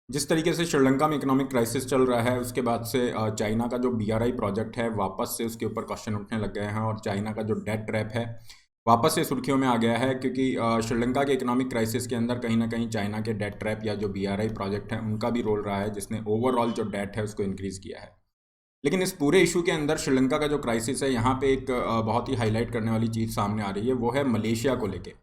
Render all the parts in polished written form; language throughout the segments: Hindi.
जिस तरीके से श्रीलंका में इकोनॉमिक क्राइसिस चल रहा है उसके बाद से चाइना का जो बीआरआई प्रोजेक्ट है वापस से उसके ऊपर क्वेश्चन उठने लग गए हैं और चाइना का जो डेट ट्रैप है वापस से सुर्खियों में आ गया है क्योंकि श्रीलंका के इकोनॉमिक क्राइसिस के अंदर कहीं ना कहीं चाइना के डेट ट्रैप या जो बीआरआई प्रोजेक्ट है उनका भी रोल रहा है जिसने ओवरऑल जो डेट है उसको इंक्रीज़ किया है। लेकिन इस पूरे इशू के अंदर श्रीलंका का जो क्राइसिस है यहाँ पे एक बहुत ही हाईलाइट करने वाली चीज़ सामने आ रही है, वो है मलेशिया को लेके।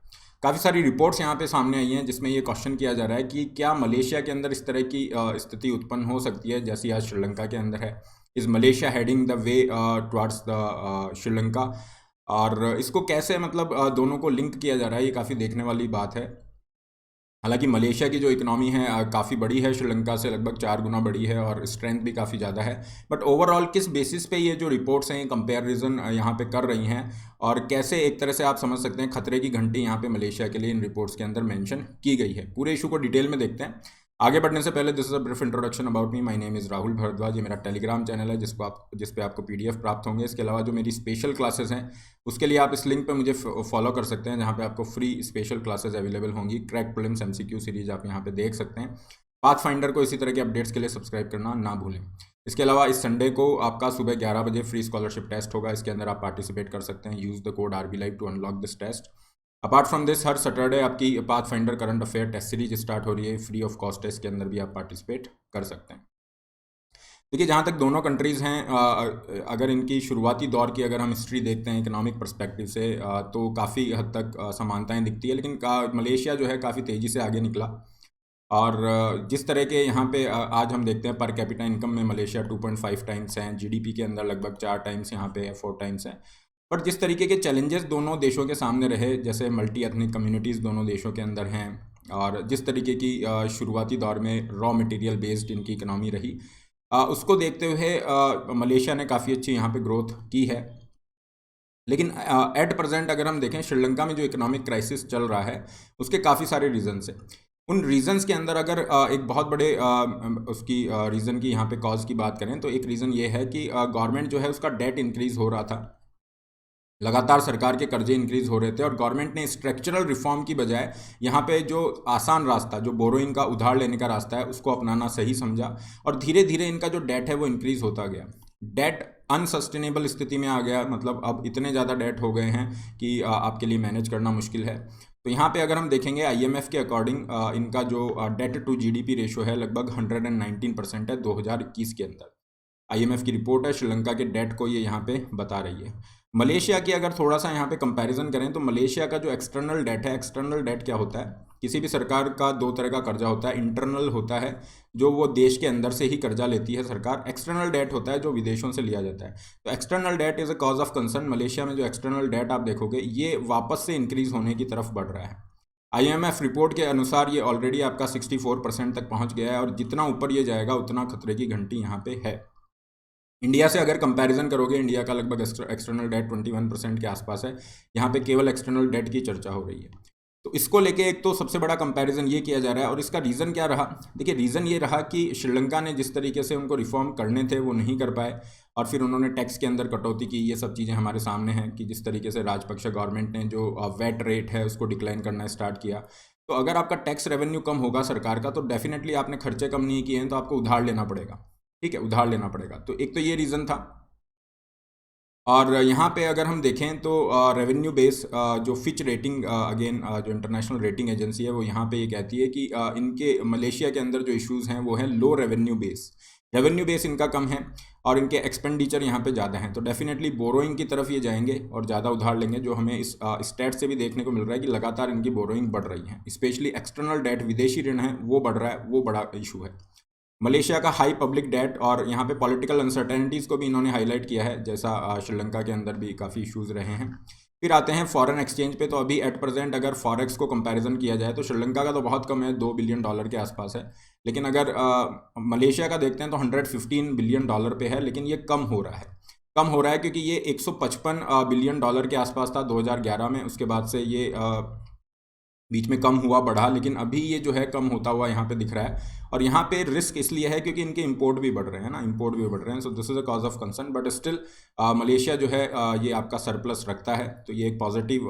काफ़ी सारी रिपोर्ट्स यहाँ पे सामने आई हैं जिसमें ये क्वेश्चन किया जा रहा है कि क्या मलेशिया के अंदर इस तरह की स्थिति उत्पन्न हो सकती है जैसी आज श्रीलंका के अंदर है। Is Malaysia heading the way towards the Sri Lanka, और इसको कैसे मतलब दोनों को लिंक किया जा रहा है, ये काफ़ी देखने वाली बात है। हालांकि मलेशिया की जो इकनॉमी है काफ़ी बड़ी है, श्रीलंका से लगभग 4 गुना बड़ी है और स्ट्रेंथ भी काफ़ी ज़्यादा है। बट ओवरऑल किस बेसिस पे ये जो रिपोर्ट्स हैं कंपैरिजन यहाँ पे कर रही हैं और कैसे एक तरह से आप समझ सकते हैं खतरे की घंटी यहाँ पे मलेशिया के लिए इन रिपोर्ट्स के अंदर मेंशन की गई है। पूरे इशू को डिटेल में देखते हैं। आगे बढ़ने से पहले this is a brief introduction about me. My name is Rahul Bharadwaj. ये मेरा टेलीग्राम चैनल है जिस पे आपको पीडीएफ प्राप्त होंगे। इसके अलावा जो मेरी स्पेशल क्लासेस हैं उसके लिए आप इस लिंक पे मुझे फॉलो कर सकते हैं जहाँ पे आपको फ्री स्पेशल क्लासेस अवेलेबल होंगी। क्रैक प्रीलिम्स एमसीक्यू सीरीज आप यहाँ पे देख सकते हैं। पाथ फाइंडर को इसी तरह के अपडेट्स के लिए सब्सक्राइब करना ना भूलें। इसके अलावा इस संडे को आपका सुबह 11 बजे फ्री स्कॉलरशिप टेस्ट होगा। इसके अंदर आप पार्टिसिपेट कर सकते हैं। Use the code RBLive to unlock this test. Apart from this हर सैटरडे आपकी path finder current affair test series start हो रही है फ्री ऑफ कॉस्ट। टेस्ट के अंदर भी आप पार्टिसिपेट कर सकते हैं। देखिए, जहाँ तक दोनों कंट्रीज़ हैं, अगर इनकी शुरुआती दौर की अगर हम हिस्ट्री देखते हैं इकोनॉमिक पर्सपेक्टिव से, तो काफ़ी हद तक समानताएं दिखती है। लेकिन मलेशिया जो है काफ़ी तेज़ी से आगे निकला। और जिस तरह के यहाँ पे आज हम देखते हैं पर कैपिटा इनकम में मलेशिया 2.5 टाइम्स हैं, जीडीपी के अंदर लगभग 4 टाइम्स यहाँ पे है, 4 टाइम्स है। बट जिस तरीके के चैलेंजेस दोनों देशों के सामने रहे, जैसे मल्टी एथनिक कम्युनिटीज़ दोनों देशों के अंदर हैं, और जिस तरीके की शुरुआती दौर में रॉ मटेरियल बेस्ड इनकी इकनॉमी रही, उसको देखते हुए मलेशिया ने काफ़ी अच्छी यहाँ पे ग्रोथ की है। लेकिन एट प्रेजेंट अगर हम देखें श्रीलंका में जो इकोनॉमिक क्राइसिस चल रहा है उसके काफ़ी सारे रीजन्स हैं। उन रीजन्स के अंदर अगर एक बहुत बड़े उसकी रीज़न की यहाँ पे कॉज की बात करें तो एक रीज़न ये है कि गवर्नमेंट जो है उसका डेट इंक्रीज़ हो रहा था। लगातार सरकार के कर्जे इंक्रीज हो रहे थे और गवर्नमेंट ने स्ट्रक्चरल रिफॉर्म की बजाय यहाँ पे जो आसान रास्ता, जो बोरोइंग का उधार लेने का रास्ता है, उसको अपनाना सही समझा। और धीरे धीरे इनका जो डेट है वो इंक्रीज होता गया। डेट अनसस्टेनेबल स्थिति में आ गया, मतलब अब इतने ज़्यादा डेट हो गए हैं कि आपके लिए मैनेज करना मुश्किल है। तो यहाँ पे अगर हम देखेंगे IMF के अकॉर्डिंग इनका जो डेट टू GDP रेशो है लगभग 119% है 2021 के अंदर। IMF की रिपोर्ट है, श्रीलंका के डेट को ये यहाँ पे बता रही है। मलेशिया की अगर थोड़ा सा यहाँ पे कंपैरिजन करें तो मलेशिया का जो एक्सटर्नल डेट है, एक्सटर्नल डेट क्या होता है, किसी भी सरकार का दो तरह का कर्जा होता है। इंटरनल होता है जो वो देश के अंदर से ही कर्जा लेती है सरकार, एक्सटर्नल डेट होता है जो विदेशों से लिया जाता है। तो external that is a cause of concern. Malaysia में जो एक्सटर्नल डेट आप देखोगे ये वापस से इंक्रीज होने की तरफ बढ़ रहा है। IMF रिपोर्ट के अनुसार ये ऑलरेडी आपका 64% तक पहुंच गया है और जितना ऊपर ये जाएगा उतना खतरे की घंटी यहाँ पे है। इंडिया से अगर कंपैरिजन करोगे, इंडिया का लगभग एक्सटर्नल डेट 21% के आसपास है। यहाँ पे केवल एक्सटर्नल डेट की चर्चा हो रही है। तो इसको लेके एक तो सबसे बड़ा कंपैरिजन ये किया जा रहा है। और इसका रीज़न क्या रहा? देखिए, रीज़न ये रहा कि श्रीलंका ने जिस तरीके से उनको रिफॉर्म करने थे वो नहीं कर पाए, और फिर उन्होंने टैक्स के अंदर कटौती की। ये सब चीज़ें हमारे सामने हैं कि जिस तरीके से राजपक्ष गवर्नमेंट ने जो वैट रेट है उसको डिक्लाइन करना स्टार्ट किया। तो अगर आपका टैक्स रेवेन्यू कम होगा सरकार का, तो डेफिनेटली आपने खर्चे कम नहीं किए हैं तो आपको उधार लेना पड़ेगा। ठीक है, उधार लेना पड़ेगा। तो एक तो ये रीज़न था। और यहाँ पे अगर हम देखें तो रेवेन्यू बेस जो फिच रेटिंग, अगेन जो इंटरनेशनल रेटिंग एजेंसी है, वो यहाँ पे ये कहती है कि इनके मलेशिया के अंदर जो इश्यूज़ हैं वो हैं लो रेवेन्यू बेस। रेवेन्यू बेस इनका कम है और इनके एक्सपेंडिचर यहाँ पे ज़्यादा हैं, तो डेफिनेटली बोरोइंग की तरफ ये जाएंगे और ज़्यादा उधार लेंगे। जो हमें इस स्टैट से भी देखने को मिल रहा है कि लगातार इनकी बोरोइंग बढ़ रही है, स्पेशली एक्सटर्नल डेट, विदेशी ऋण है वो बढ़ रहा है, वो बड़ा इशू है। मलेशिया का हाई पब्लिक डेट, और यहाँ पे पॉलिटिकल अनसर्टेनिटीज़ को भी इन्होंने हाईलाइट किया है, जैसा श्रीलंका के अंदर भी काफ़ी इश्यूज रहे हैं। फिर आते हैं फॉरेन एक्सचेंज पे। तो अभी एट प्रेजेंट अगर फॉरेक्स को कंपैरिजन किया जाए तो श्रीलंका का तो बहुत कम है, $2 बिलियन के आसपास है। लेकिन अगर मलेशिया का देखते हैं तो $115 बिलियन पे है, लेकिन ये कम हो रहा है। कम हो रहा है क्योंकि ये $155 बिलियन के आसपास था 2011 में। उसके बाद से ये बीच में कम हुआ, बढ़ा, लेकिन अभी ये जो है कम होता हुआ यहाँ पे दिख रहा है। और यहाँ पे रिस्क इसलिए है क्योंकि इनके इंपोर्ट भी बढ़ रहे हैं ना, इंपोर्ट भी बढ़ रहे हैं। So this is a cause of concern. But still Malaysia जो है ये आपका सरप्लस रखता है, तो ये एक पॉजिटिव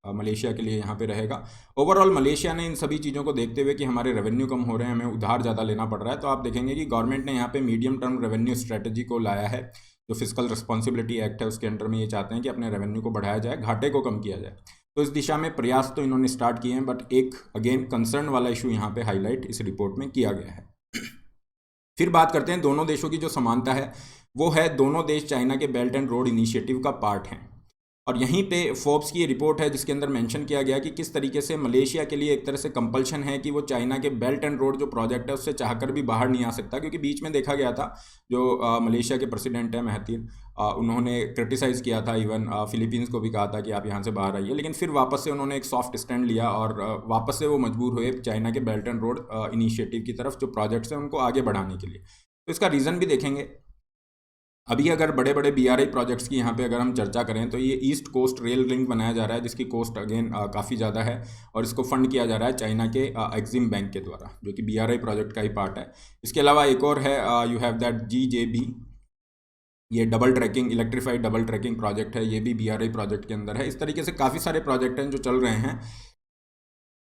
मलेशिया के लिए यहाँ पे रहेगा। ओवरऑल मलेशिया ने इन सभी चीज़ों को देखते हुए कि हमारे रेवेन्यू कम हो रहे हैं, हमें उधार ज़्यादा लेना पड़ रहा है, तो आप देखेंगे कि गवर्नमेंट ने यहाँ पे मीडियम टर्म रेवेन्यू स्ट्रेटजी को लाया है। जो फिजिकल रिस्पॉन्सिबिलिटी एक्ट है उसके अंडर में ये चाहते हैं कि अपने रेवेन्यू को बढ़ाया जाए, घाटे को कम किया जाए। तो इस दिशा में प्रयास तो इन्होंने स्टार्ट किए हैं, बट एक अगेन कंसर्न वाला इशू यहाँ पे हाईलाइट इस रिपोर्ट में किया गया है। फिर बात करते हैं दोनों देशों की जो समानता है, वो है दोनों देश चाइना के बेल्ट एंड रोड इनिशिएटिव का पार्ट हैं। और यहीं पे फोर्ब्स की रिपोर्ट है जिसके अंदर मेंशन किया गया कि किस तरीके से मलेशिया के लिए एक तरह से कंपल्शन है कि वो चाइना के बेल्ट एंड रोड जो प्रोजेक्ट है उससे चाहकर भी बाहर नहीं आ सकता, क्योंकि बीच में देखा गया था जो मलेशिया के प्रेसिडेंट है महातीर, उन्होंने क्रिटिसाइज़ किया था, इवन फिलीपींस को भी कहा था कि आप यहाँ से बाहर आइए, लेकिन फिर वापस से उन्होंने एक सॉफ्ट स्टैंड लिया और वापस से वो मजबूर हुए चाइना के बेल्ट एंड रोड इनिशिएटिव की तरफ, जो प्रोजेक्ट्स हैं उनको आगे बढ़ाने के लिए। तो इसका रीज़न भी देखेंगे। अभी अगर बड़े बड़े BRI प्रोजेक्ट्स की यहाँ पे अगर हम चर्चा करें तो ये ईस्ट कोस्ट रेल लिंक बनाया जा रहा है, जिसकी कॉस्ट अगेन काफ़ी ज़्यादा है, और इसको फंड किया जा रहा है चाइना के एक्जिम बैंक के द्वारा, जो कि BRI प्रोजेक्ट का ही पार्ट है। इसके अलावा एक और है, यू हैव दैट GJB, ये double tracking electrified double tracking project है, ये भी BRI प्रोजेक्ट के अंदर है। इस तरीके से काफ़ी सारे प्रोजेक्ट हैं जो चल रहे हैं।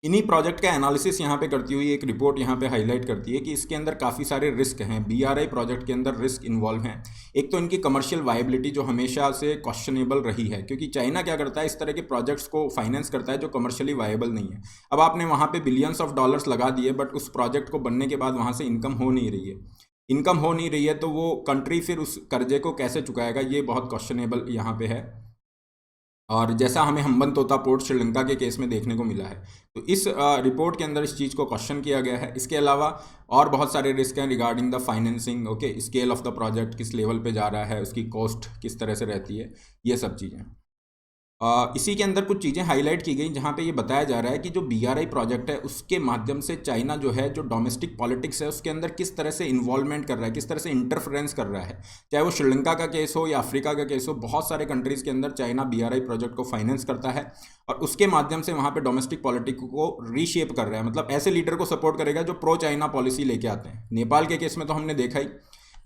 इन्हीं प्रोजेक्ट का एनालिसिस यहाँ पे करती हुई एक रिपोर्ट यहाँ पे हाईलाइट करती है कि इसके अंदर काफ़ी सारे रिस्क हैं, BRI प्रोजेक्ट के अंदर रिस्क इन्वॉल्व हैं। एक तो इनकी कमर्शियल वायबिलिटी जो हमेशा से क्वेश्चनेबल रही है, क्योंकि चाइना क्या करता है, इस तरह के प्रोजेक्ट्स को फाइनेंस करता है जो कमर्शियली वायबल नहीं है। अब आपने वहाँ पे बिलियंस ऑफ डॉलर्स लगा दिए, बट उस प्रोजेक्ट को बनने के बाद वहाँ से इनकम हो नहीं रही है। इनकम हो नहीं रही है तो वो कंट्री फिर उस कर्जे को कैसे चुकाएगा, ये बहुत क्वेश्चनेबल यहाँ पे है। और जैसा हमें हम्बनतोता पोर्ट श्रीलंका के केस में देखने को मिला है, तो इस रिपोर्ट के अंदर इस चीज़ को क्वेश्चन किया गया है। इसके अलावा और बहुत सारे रिस्क हैं regarding the financing, okay, scale of the project किस लेवल पे जा रहा है, उसकी कॉस्ट किस तरह से रहती है, ये सब चीज़ें। इसी के अंदर कुछ चीज़ें हाईलाइट की गई जहाँ पे ये बताया जा रहा है कि जो BRI प्रोजेक्ट है उसके माध्यम से चाइना जो है, जो डोमेस्टिक पॉलिटिक्स है उसके अंदर किस तरह से इन्वॉल्वमेंट कर रहा है, किस तरह से इंटरफेरेंस कर रहा है। चाहे वो श्रीलंका का केस हो या अफ्रीका का केस हो, बहुत सारे कंट्रीज़ के अंदर चाइना BRI प्रोजेक्ट को फाइनेंस करता है और उसके माध्यम से वहाँ पर डोमेस्टिक पॉलिटिक्स को रीशेप कर रहा है। मतलब ऐसे लीडर को सपोर्ट करेगा जो प्रो चाइना पॉलिसी लेके आते हैं। नेपाल के केस में तो हमने देखा ही,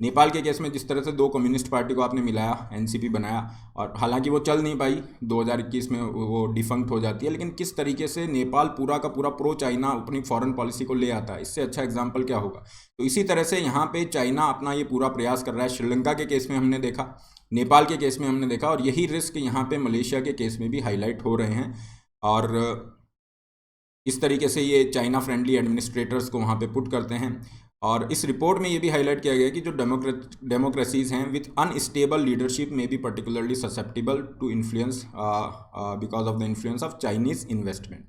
नेपाल के केस में जिस तरह से दो कम्युनिस्ट पार्टी को आपने मिलाया, NCP बनाया, और हालांकि वो चल नहीं पाई, 2021 में वो डिफंक्ट हो जाती है, लेकिन किस तरीके से नेपाल पूरा का पूरा प्रो चाइना अपनी फॉरेन पॉलिसी को ले आता है, इससे अच्छा एग्जाम्पल क्या होगा। तो इसी तरह से यहाँ पे चाइना अपना ये पूरा प्रयास कर रहा है। श्रीलंका के केस में हमने देखा, नेपाल के केस में हमने देखा, और यही रिस्क यहाँ पे मलेशिया के केस में भी हाईलाइट हो रहे हैं। और इस तरीके से ये चाइना फ्रेंडली एडमिनिस्ट्रेटर्स को वहाँ पे पुट करते हैं। और इस रिपोर्ट में ये भी हाईलाइट किया गया कि जो डेमोक्रेसीज हैं विथ अनस्टेबल लीडरशिप में भी particularly susceptible to influence because of the influence of Chinese investment,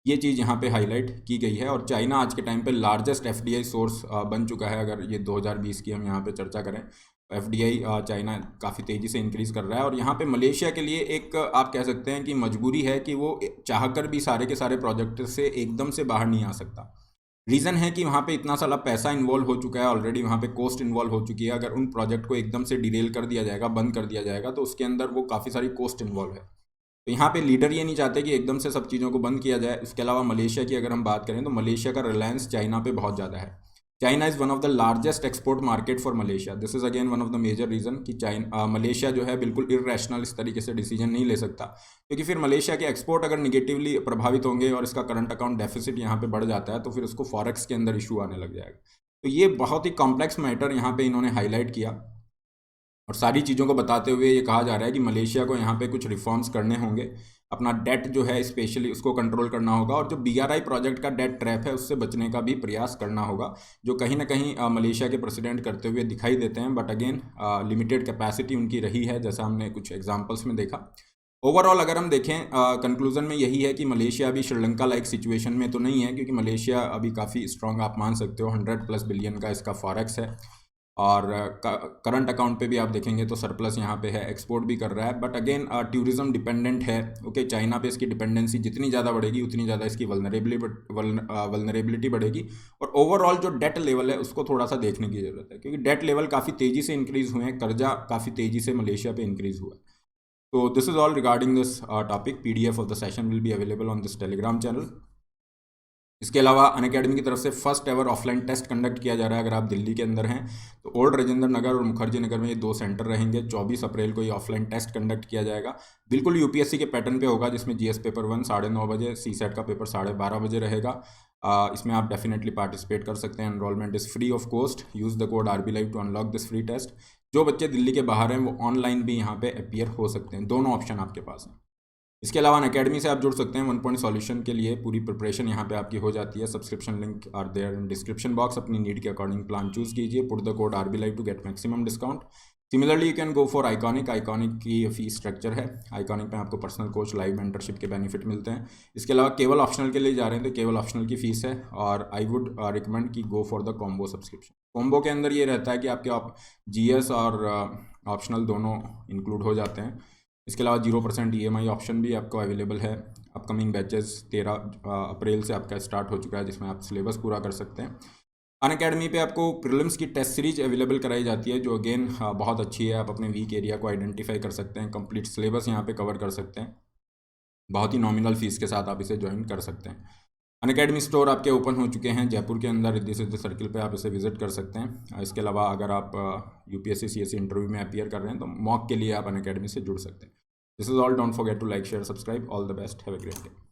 ये चीज़ यहाँ पे हाईलाइट की गई है। और चाइना आज के टाइम पे लार्जेस्ट FDI सोर्स बन चुका है। अगर ये 2020 की हम यहाँ पे चर्चा करें, FDI चाइना काफ़ी तेज़ी से इंक्रीज़ कर रहा है। और यहाँ पे मलेशिया के लिए एक आप कह सकते हैं कि मजबूरी है कि वो चाहकर भी सारे के सारे प्रोजेक्ट से एकदम से बाहर नहीं आ सकता। रीज़न है कि वहाँ पे इतना सारा पैसा इन्वॉल्व हो चुका है ऑलरेडी, वहाँ पे कॉस्ट इन्वॉल्व हो चुकी है। अगर उन प्रोजेक्ट को एकदम से डिरेल कर दिया जाएगा, बंद कर दिया जाएगा, तो उसके अंदर वो काफ़ी सारी कॉस्ट इन्वॉल्व है। तो यहाँ पे लीडर ये नहीं चाहते कि एकदम से सब चीज़ों को बंद किया जाए। उसके अलावा मलेशिया की अगर हम बात करें तो मलेशिया का रिलायंस चाइना पे बहुत ज़्यादा है। China is one of the largest export market for Malaysia. This is again one of the major reason कि मलेशिया जो है बिल्कुल इरेशनल इस तरीके से डिसीजन नहीं ले सकता, क्योंकि फिर मलेशिया के एक्सपोर्ट अगर निगेटिवली प्रभावित होंगे और इसका करंट अकाउंट डेफिसिट यहाँ पे बढ़ जाता है तो फिर उसको फॉरेक्स के अंदर इशू आने लग जाएगा। तो ये बहुत ही कॉम्प्लेक्स मैटर यहाँ पे इन्होंने हाईलाइट किया, और सारी चीज़ों को बताते हुए ये कहा जा रहा है कि मलेशिया को यहाँ पे कुछ रिफॉर्म्स करने होंगे, अपना डेट जो है स्पेशली उसको कंट्रोल करना होगा, और जो BRI प्रोजेक्ट का डेट ट्रैप है उससे बचने का भी प्रयास करना होगा, जो कहीं ना कहीं मलेशिया के प्रेसिडेंट करते हुए दिखाई देते हैं। बट अगेन लिमिटेड कैपेसिटी उनकी रही है, जैसा हमने कुछ एग्जांपल्स में देखा। ओवरऑल अगर हम देखें कंक्लूजन में यही है कि मलेशिया अभी श्रीलंका लाइक सिचुएशन में तो नहीं है, क्योंकि मलेशिया अभी काफ़ी स्ट्रॉन्ग आप मान सकते हो, 100+ बिलियन का इसका फॉरेक्स है, और करंट अकाउंट पे भी आप देखेंगे तो सरप्लस यहाँ पे है, एक्सपोर्ट भी कर रहा है। बट अगेन टूरिज्म डिपेंडेंट है, ओके। चाइना पे इसकी डिपेंडेंसी जितनी ज़्यादा बढ़ेगी उतनी ज़्यादा इसकी वल्नरेबिलिटी बढ़ेगी, और ओवरऑल जो डेट लेवल है उसको थोड़ा सा देखने की ज़रूरत है, क्योंकि डेट लेवल काफ़ी तेज़ी से इंक्रीज़ हुए हैं, कर्जा काफ़ी तेज़ी से मलेशिया पे इंक्रीज़ हुआ है। तो this is all regarding this topic. PDF of the session will be available on this Telegram channel. इसके अलावा अनअकैडमी की तरफ से first ever offline test conduct किया जा रहा है। अगर आप दिल्ली के अंदर हैं तो ओल्ड राजेंद्र नगर और मुखर्जी नगर में ये 2 सेंटर रहेंगे। 24 अप्रैल को ये ऑफलाइन टेस्ट कंडक्ट किया जाएगा। बिल्कुल यूपीएससी के पैटर्न पे होगा, जिसमें जीएस पेपर 1 9:30 बजे, सी सेट का पेपर 12:30 बजे रहेगा। इसमें आप डेफिनेटली पार्टिसिपेट कर सकते हैं। Enrolment is free of cost. Use the code RB Live to unlock this free test. जो बच्चे दिल्ली के बाहर हैं वो ऑनलाइन भी यहाँ पे अपीयर हो सकते हैं। दोनों ऑप्शन आपके पास हैं। इसके अलावा अनअकैडमी से आप जुड़ सकते हैं। 1 पॉइंट सॉल्यूशन के लिए पूरी प्रिपरेशन यहाँ पे आपकी हो जाती है। Subscription link are there in description box. अपनी नीड के अकॉर्डिंग प्लान चूज कीजिए। Put the code RB Live to get maximum discount. Similarly you can go for iconic. Iconic की फीस स्ट्रक्चर है। आइकॉनिक में आपको पर्सनल कोच, लाइव मेंटरशिप के बेनिफिट मिलते हैं। इसके अलावा केवल ऑप्शनल के लिए जा रहे हैं तो केवल ऑप्शनल की फीस है। और आई वुड रिकमेंड कि go for the combo subscription. Combo के अंदर ये रहता है कि आपके GS और ऑप्शनल दोनों इंक्लूड हो जाते हैं। इसके अलावा 0% EMI ऑप्शन भी आपको अवेलेबल है। अपकमिंग बैचेस 13 अप्रैल से आपका स्टार्ट हो चुका है, जिसमें आप सिलेबस पूरा कर सकते हैं। अनअकैडमी पे आपको प्रीलिम्स की टेस्ट सीरीज अवेलेबल कराई जाती है, जो अगेन बहुत अच्छी है। आप अपने वीक एरिया को आइडेंटिफाई कर सकते हैं। कंप्लीट सिलेबस यहाँ पे कवर कर सकते हैं। बहुत ही नॉमिनल फीस के साथ आप इसे ज्वाइन कर सकते हैं। अनअकैडमी स्टोर आपके ओपन हो चुके हैं जयपुर के अंदर, रिद्धि सिद्धि सर्किल पे आप इसे विजिट कर सकते हैं। इसके अलावा अगर आप UPSC CSE इंटरव्यू में अपीयर कर रहे हैं तो मॉक के लिए आप अनअकैडमी से जुड़ सकते हैं। This is all. Don't forget to like, share, subscribe. All the best. Have a great day.